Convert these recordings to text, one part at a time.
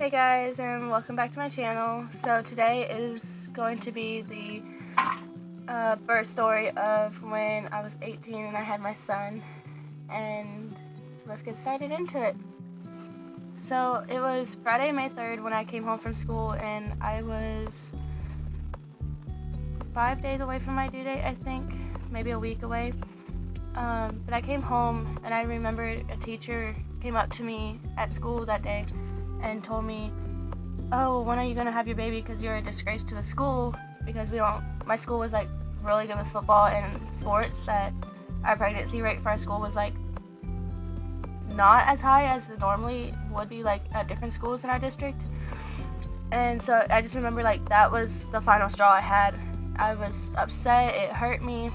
Hey guys, and welcome back to my channel. So today is going to be the birth story of when I was 18 and I had my son, and so let's get started into it. So it was Friday, May 3rd when I came home from school, and I was 5 days away from my due date, I think, maybe a week away. But I came home and I remember a teacher came up to me at school that day and told me, "Oh, when are you gonna have your baby? Because you're a disgrace to the school." Because my school was like really good with football and sports. That our pregnancy rate for our school was like not as high as it normally would be like at different schools in our district. And so I just remember like that was the final straw I had. I was upset. It hurt me.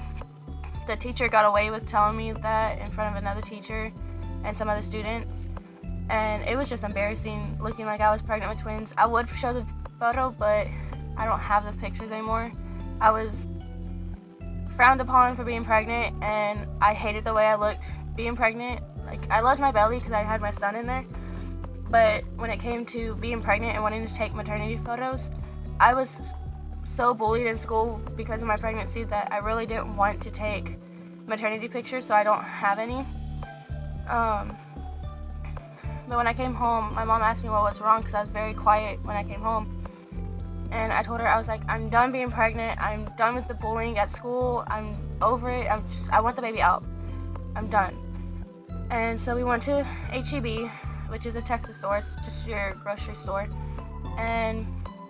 The teacher got away with telling me that in front of another teacher and some other students. And it was just embarrassing looking like I was pregnant with twins. I would show the photo, but I don't have the pictures anymore. I was frowned upon for being pregnant, and I hated the way I looked being pregnant. Like, I loved my belly because I had my son in there, but when it came to being pregnant and wanting to take maternity photos, I was so bullied in school because of my pregnancy that I really didn't want to take maternity pictures, so I don't have any. But when I came home, my mom asked me what was wrong because I was very quiet when I came home. And I told her, I was like, I'm done being pregnant. I'm done with the bullying at school. I'm over it. I want the baby out. I'm done. And so we went to H-E-B, which is a Texas store. It's just your grocery store. And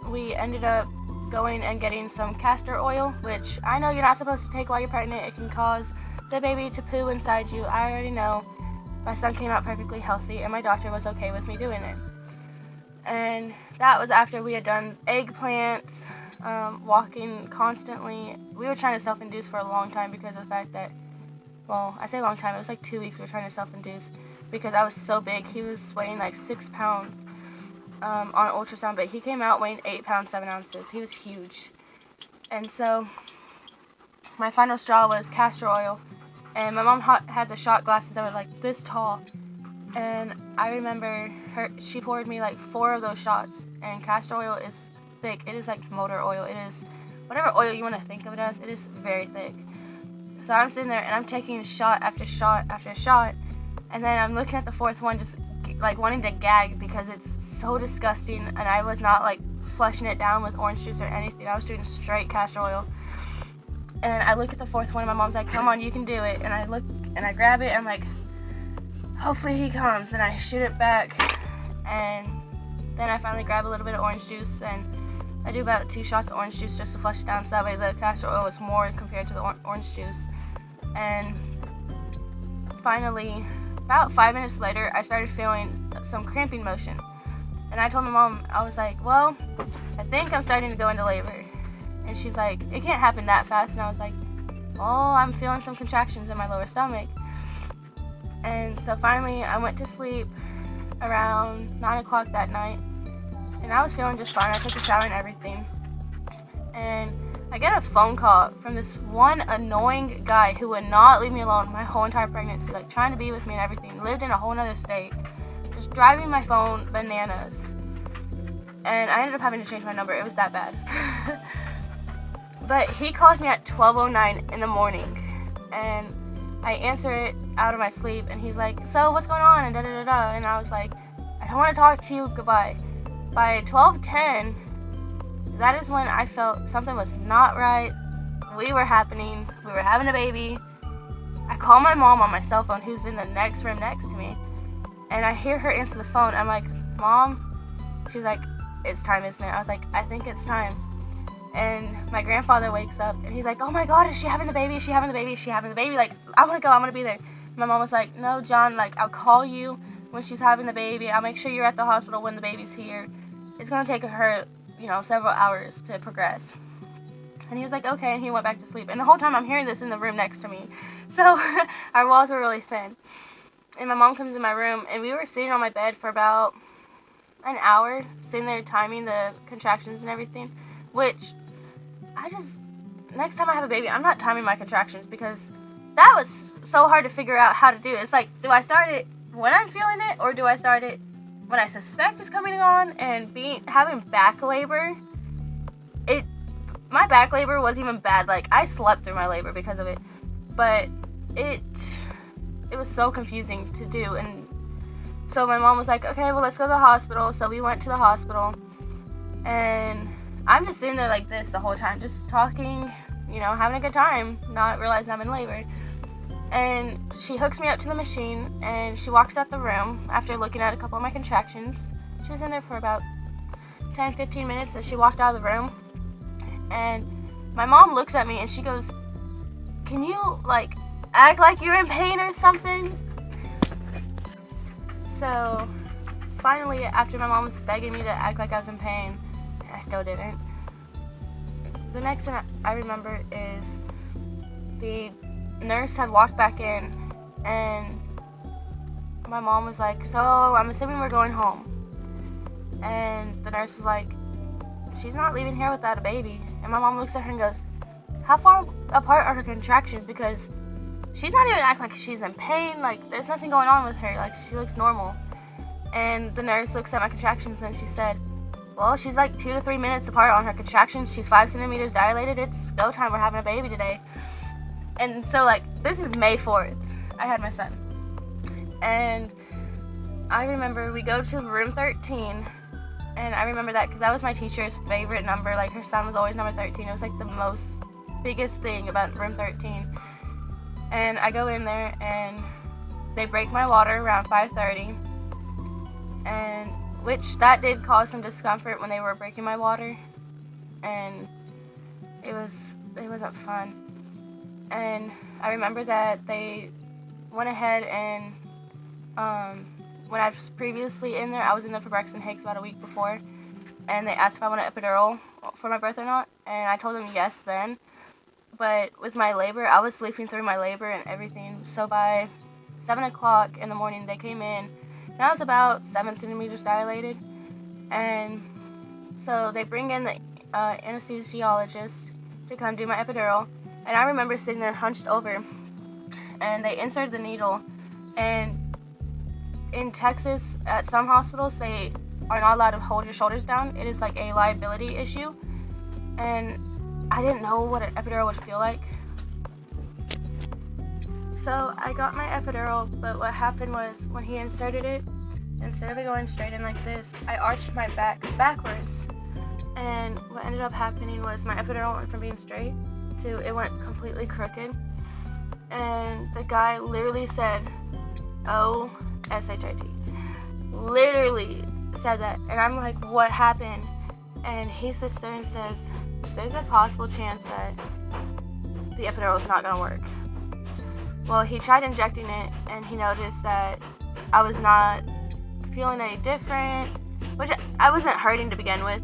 we ended up going and getting some castor oil, which I know you're not supposed to take while you're pregnant. It can cause the baby to poo inside you. I already know. My son came out perfectly healthy, and my doctor was okay with me doing it. And that was after we had done eggplants, walking constantly. We were trying to self-induce for a long time because of the fact that, well, I say long time, it was like 2 weeks we were trying to self-induce because I was so big. He was weighing like 6 pounds on ultrasound, but he came out weighing 8 pounds, 7 ounces. He was huge. And so my final straw was castor oil. And my mom had the shot glasses that were like this tall. And I remember she poured me like 4 of those shots. And castor oil is thick. It is like motor oil. It is whatever oil you want to think of it as. It is very thick. So I'm sitting there and I'm taking shot after shot after shot. And then I'm looking at the 4th one just like wanting to gag because it's so disgusting. And I was not like flushing it down with orange juice or anything. I was doing straight castor oil. And I look at the 4th one, and my mom's like, "Come on, you can do it." And I look, and I grab it, and I'm like, hopefully he comes. And I shoot it back, and then I finally grab a little bit of orange juice, and I do about 2 shots of orange juice just to flush it down, so that way the castor oil is more compared to the orange juice. And finally, about 5 minutes later, I started feeling some cramping motion. And I told my mom, I was like, "Well, I think I'm starting to go into labor." And she's like, "It can't happen that fast." And I was like, "Well, I'm feeling some contractions in my lower stomach." And so finally, I went to sleep around 9 o'clock that night. And I was feeling just fine. I took a shower and everything. And I get a phone call from this one annoying guy who would not leave me alone my whole entire pregnancy. Like, trying to be with me and everything. Lived in a whole other state. Just driving my phone bananas. And I ended up having to change my number. It was that bad. But he calls me at 12:09 in the morning, and I answer it out of my sleep, and he's like, "So what's going on?" and da-da-da-da, and I was like, "I don't want to talk to you, goodbye." By 12:10, that is when I felt something was not right. We were having a baby. I call my mom on my cell phone, who's in the next room next to me, and I hear her answer the phone. I'm like, "Mom?" She's like, "It's time, isn't it?" I was like, "I think it's time." And my grandfather wakes up, and he's like, "Oh my God, is she having the baby? Is she having the baby? Is she having the baby? Like, I want to go. I want to be there." My mom was like, "No, John, like, I'll call you when she's having the baby. I'll make sure you're at the hospital when the baby's here. It's going to take her, several hours to progress." And he was like, "Okay," and he went back to sleep. And the whole time I'm hearing this in the room next to me. So our walls were really thin. And my mom comes in my room, and we were sitting on my bed for about an hour, sitting there timing the contractions and everything, which next time I have a baby, I'm not timing my contractions because that was so hard to figure out how to do. It's like, do I start it when I'm feeling it, or do I start it when I suspect is coming on, and having back labor, my back labor was even bad. Like, I slept through my labor because of it, but it was so confusing to do. And so my mom was like, okay, well, let's go to the hospital. So we went to the hospital, and I'm just sitting there like this the whole time, just talking, having a good time, not realizing I'm in labor. And she hooks me up to the machine, and she walks out the room after looking at a couple of my contractions. She was in there for about 10-15 minutes, and she walked out of the room. And my mom looks at me, and she goes, can you, act like you're in pain or something? So, finally, after my mom was begging me to act like I was in pain, I still didn't. The next thing I remember is the nurse had walked back in, and my mom was like, so I'm assuming we're going home. And the nurse was like, she's not leaving here without a baby. And my mom looks at her and goes, how far apart are her contractions? Because she's not even acting like she's in pain. Like, there's nothing going on with her. Like, she looks normal. And the nurse looks at my contractions, and she said, well, she's like 2 to 3 minutes apart on her contractions. She's 5 centimeters dilated. It's go time. We're having a baby today. And so, this is May 4th. I had my son. And I remember we go to room 13. And I remember that because that was my teacher's favorite number. Her son was always number 13. It was, the biggest thing about room 13. And I go in there, and they break my water around 5:30. And which that did cause some discomfort when they were breaking my water. And it wasn't fun. And I remember that they went ahead and, when I was previously in there, I was in there for Braxton Hicks about a week before, and they asked if I wanted an epidural for my birth or not, and I told them yes then. But with my labor, I was sleeping through my labor and everything. So by 7 o'clock in the morning, they came in, and I was about 7 centimeters dilated. And so they bring in the anesthesiologist to come do my epidural. And I remember sitting there hunched over, and they inserted the needle. And in Texas, at some hospitals, they are not allowed to hold your shoulders down. It is a liability issue. And I didn't know what an epidural would feel like. So I got my epidural, but what happened was when he inserted it, instead of it going straight in like this, I arched my back backwards. And what ended up happening was my epidural went from being straight to it went completely crooked. And the guy literally said, O-S-H-I-T. Literally said that. And I'm like, what happened? And he sits there and says, there's a possible chance that the epidural is not going to work. Well, he tried injecting it, and he noticed that I was not feeling any different, which I wasn't hurting to begin with,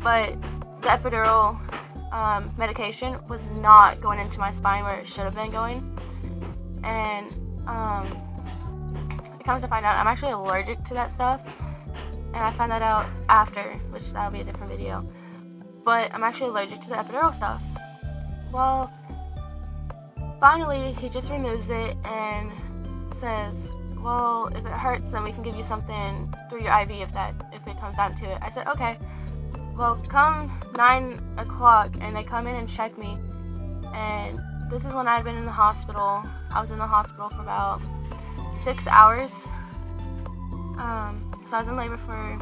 but the epidural medication was not going into my spine where it should have been going. And it comes to find out I'm actually allergic to that stuff, and I found that out after, which that'll be a different video. But I'm actually allergic to the epidural stuff. Well, finally, he just removes it and says, well, if it hurts, then we can give you something through your IV if it comes down to it. I said, okay. Well, come 9 o'clock, and they come in and check me. And this is when I'd been in the hospital. I was in the hospital for about 6 hours. So I was in labor for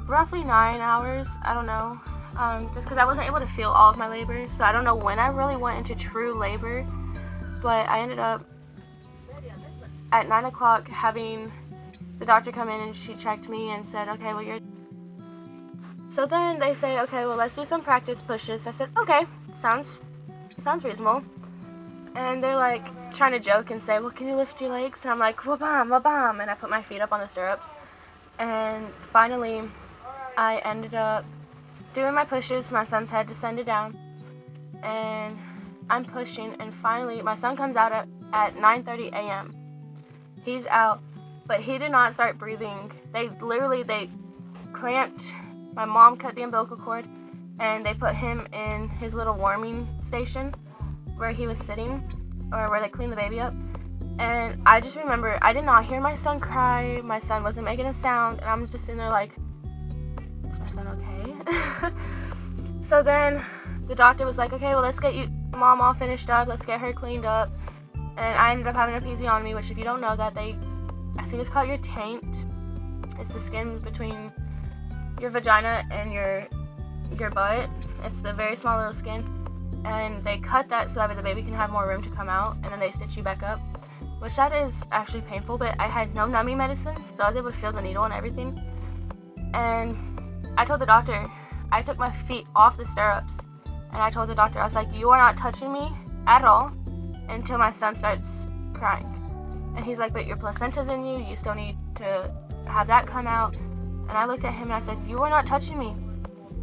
roughly 9 hours. I don't know. Just because I wasn't able to feel all of my labor. So I don't know when I really went into true labor. But I ended up at 9 o'clock having the doctor come in, and she checked me and said, okay, well, you're... So then they say, okay, well, let's do some practice pushes. I said, okay, sounds reasonable. And they're like trying to joke and say, well, can you lift your legs? And I'm like, wabam, wabam. And I put my feet up on the stirrups. And finally, I ended up doing my pushes. My son's head descended down. And I'm pushing. And finally, my son comes out at 9:30 a.m. He's out, but he did not start breathing. They clamped. My mom cut the umbilical cord, and they put him in his little warming station where he was sitting, or where they cleaned the baby up. And I just remember I did not hear my son cry. My son wasn't making a sound, and I'm just sitting there like, is my son okay? So then the doctor was like, okay, well, let's get you mom all finished up. Let's get her cleaned up. And I ended up having an episiotomy, which if you don't know that, I think it's called your taint. It's the skin between your vagina and your butt. It's the very small little skin. And they cut that so that the baby can have more room to come out, and then they stitch you back up. Which that is actually painful, but I had no numbing medicine, so I was able to feel the needle and everything. And I told the doctor, I took my feet off the stirrups, and I told the doctor, I was like, you are not touching me at all until my son starts crying. And he's like, but your placenta's in you, you still need to have that come out. And I looked at him and I said, you are not touching me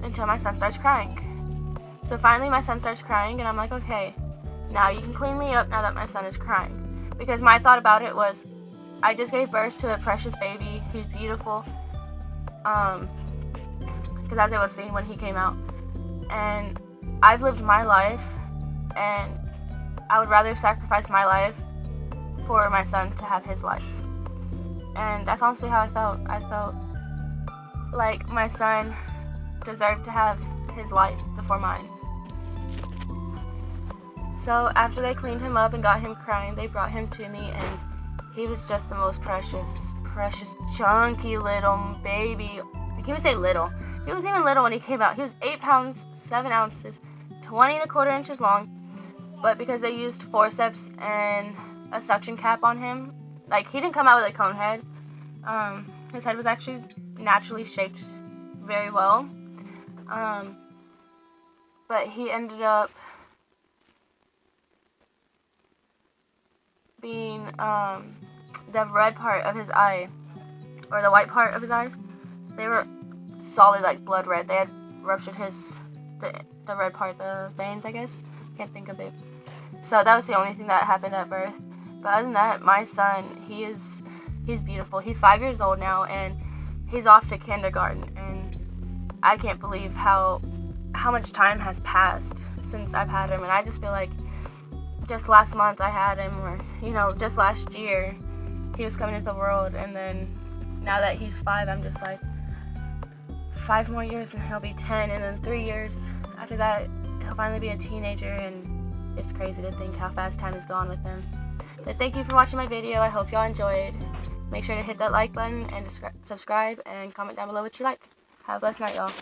until my son starts crying. So finally my son starts crying, and I'm like, okay, now you can clean me up now that my son is crying. Because my thought about it was, I just gave birth to a precious baby who's beautiful. Because as I was seeing when he came out. And I've lived my life, and I would rather sacrifice my life for my son to have his life. And that's honestly how I felt. I felt like my son deserved to have his life before mine. So after they cleaned him up and got him crying, they brought him to me, and he was just the most precious, chunky little baby. I can't even say little. He was even little when he came out. He was 8 pounds, 7 ounces, 20¼ inches long. But because they used forceps and a suction cap on him, like, he didn't come out with a cone head. His head was actually naturally shaped very well. But he ended up being the red part of his eye, or the white part of his eyes, they were solid, like blood red. They had ruptured the red part, the veins, I guess. Can't think of it. So that was the only thing that happened at birth. But other than that, my son, he's beautiful. He's 5 years old now, and he's off to kindergarten. And I can't believe how much time has passed since I've had him. And I just feel like just last month I had him, or, just last year he was coming into the world, and then now that he's 5, I'm just like, 5 more years and he'll be 10, and then 3 years after that he'll finally be a teenager, and it's crazy to think how fast time has gone with him. But thank you for watching my video. I hope y'all enjoyed. Make sure to hit that like button and subscribe, and comment down below what you like. Have a blessed night, y'all.